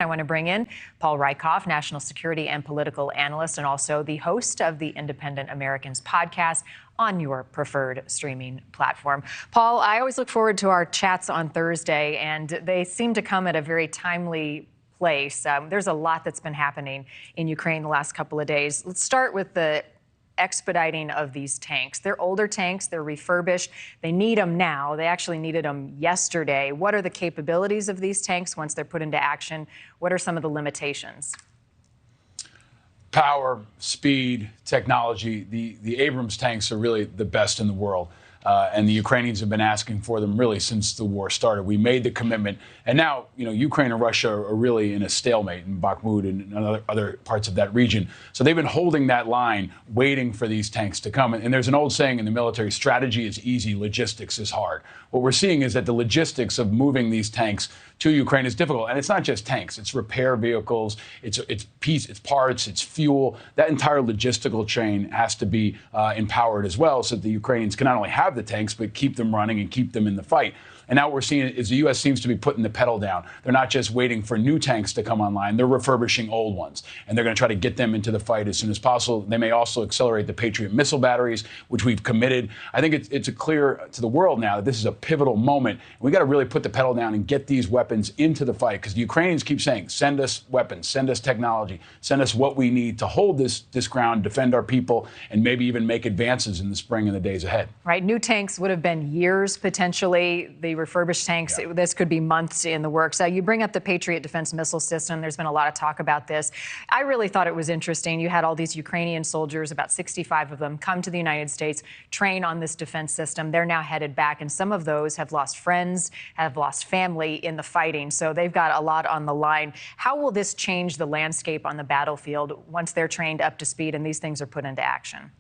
I want to bring in Paul Rieckhoff, national security and political analyst, and also the host of the Independent Americans podcast on your preferred streaming platform. Paul, I always look forward to our chats on Thursday, and they seem to come at a very timely place. There's a lot that's been happening in Ukraine the last couple of days. Let's start with the expediting of these tanks. They're older tanks, they're refurbished, they need them now. They actually needed them yesterday. What are the capabilities of these tanks once they're put into action? What are some of the limitations? Power, speed, technology. The Abrams tanks are really the best in the world. And the Ukrainians have been asking for them really since the war started. We made the commitment. And now, Ukraine and Russia are really in a stalemate in Bakhmut and other parts of that region. So they've been holding that line, waiting for these tanks to come. And there's an old saying in the military, strategy is easy, logistics is hard. What we're seeing is that the logistics of moving these tanks to Ukraine is difficult. And it's not just tanks, it's repair vehicles, it's parts, it's fuel. That entire logistical chain has to be empowered as well, so that the Ukrainians can not only have the tanks, but keep them running and keep them in the fight. And now what we're seeing is the U.S. seems to be putting the pedal down. They're not just waiting for new tanks to come online. They're refurbishing old ones. And they're going to try to get them into the fight as soon as possible. They may also accelerate the Patriot missile batteries, which we've committed. I think it's clear to the world now that this is a pivotal moment. We got to really put the pedal down and get these weapons into the fight, because the Ukrainians keep saying, send us weapons, send us technology, send us what we need to hold this ground, defend our people, and maybe even make advances in the spring and the days ahead. Right. New tanks would have been years potentially. The refurbished tanks, this could be months in the works. You bring up the Patriot defense missile system. There's been a lot of talk about this. I really thought it was interesting. You had all these Ukrainian soldiers, about 65 of them, come to the United States, train on this defense system. They're now headed back, and some of those have lost friends, have lost family in the fighting. So they've got a lot on the line. How will this change the landscape on the battlefield once they're trained up to speed and these things are put into action?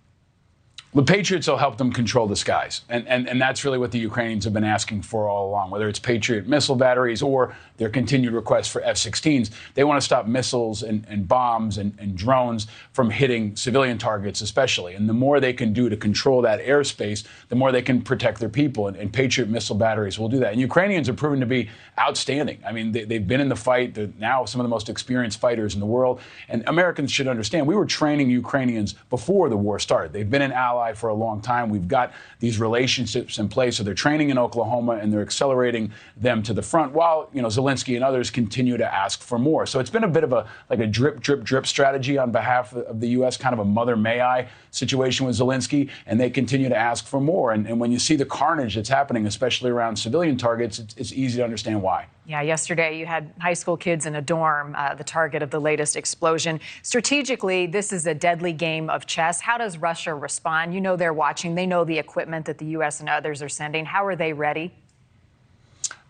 The Patriots will help them control the skies. And that's really what the Ukrainians have been asking for all along, whether it's Patriot missile batteries or their continued request for F-16s. They want to stop missiles and bombs and drones from hitting civilian targets especially. And the more they can do to control that airspace, the more they can protect their people. And Patriot missile batteries will do that. And Ukrainians are proven to be outstanding. I mean, they've been in the fight. They're now some of the most experienced fighters in the world. And Americans should understand, we were training Ukrainians before the war started. They've been an ally for a long time. We've got these relationships in place. So they're training in Oklahoma and they're accelerating them to the front while, Zelenskyy and others continue to ask for more. So it's been a bit of a drip, drip, drip strategy on behalf of the U.S., kind of a mother may I situation with Zelenskyy, and they continue to ask for more. And when you see the carnage that's happening, especially around civilian targets, it's easy to understand why. Yeah, yesterday you had high school kids in a dorm, the target of the latest explosion. Strategically, this is a deadly game of chess. How does Russia respond? They're watching. They know the equipment that the U.S. and others are sending. How are they ready?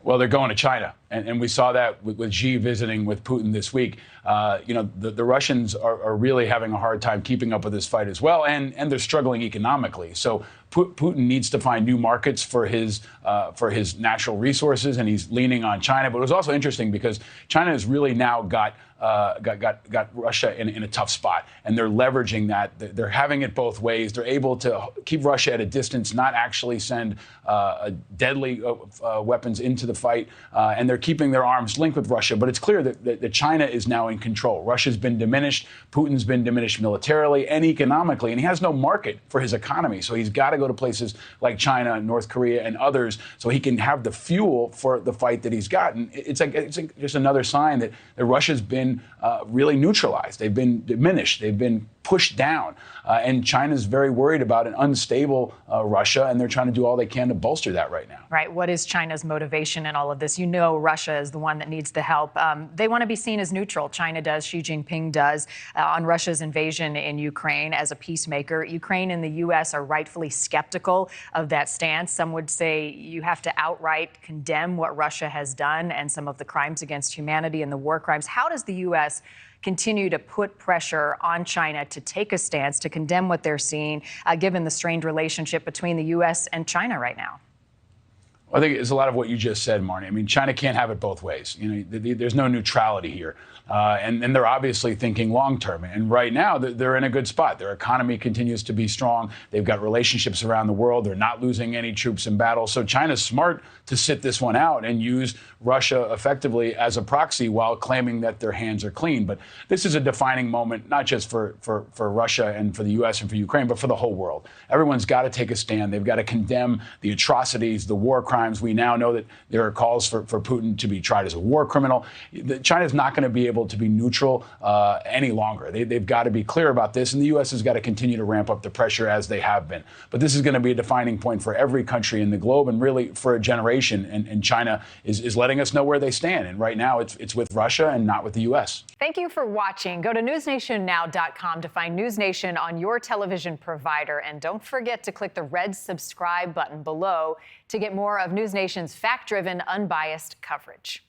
Well, they're going to China, and we saw that with Xi visiting with Putin this week. The Russians are really having a hard time keeping up with this fight as well, and they're struggling economically. So Putin needs to find new markets for his natural resources, and he's leaning on China. But it was also interesting because China has really now got Russia in a tough spot, and they're leveraging that. They're having it both ways. They're able to keep Russia at a distance, not actually send deadly weapons into the fight, and they're keeping their arms linked with Russia. But it's clear that China is now in control. Russia's been diminished. Putin's been diminished militarily and economically, and he has no market for his economy. So he's got to go to places like China, North Korea, and others so he can have the fuel for the fight that he's got. And it's just another sign that Russia's been really neutralized. They've been diminished. They've been pushed down. And China's very worried about an unstable Russia, and they're trying to do all they can to bolster that right now. Right. What is China's motivation in all of this? Russia is the one that needs the help. They want to be seen as neutral. China does. Xi Jinping does on Russia's invasion in Ukraine as a peacemaker. Ukraine and the U.S. are rightfully skeptical of that stance. Some would say you have to outright condemn what Russia has done and some of the crimes against humanity and the war crimes. How does the U.S. continue to put pressure on China to take a stance, to condemn what they're seeing, given the strained relationship between the U.S. and China right now? I think it's a lot of what you just said, Marni. I mean, China can't have it both ways. There's no neutrality here. And they're obviously thinking long term. And right now, they're in a good spot. Their economy continues to be strong. They've got relationships around the world. They're not losing any troops in battle. So China's smart to sit this one out and use Russia effectively as a proxy while claiming that their hands are clean. But this is a defining moment, not just for Russia and for the U.S. and for Ukraine, but for the whole world. Everyone's got to take a stand. They've got to condemn the atrocities, the war crimes. We now know that there are calls for Putin to be tried as a war criminal. China's not going to be able to be neutral any longer. They've got to be clear about this, and the U.S. has got to continue to ramp up the pressure as they have been. But this is going to be a defining point for every country in the globe and really for a generation. And China is letting us know where they stand. And right now, it's with Russia and not with the U.S. Thank you for watching. Go to newsnationnow.com to find NewsNation on your television provider. And don't forget to click the red subscribe button below to get more of NewsNation's fact-driven, unbiased coverage.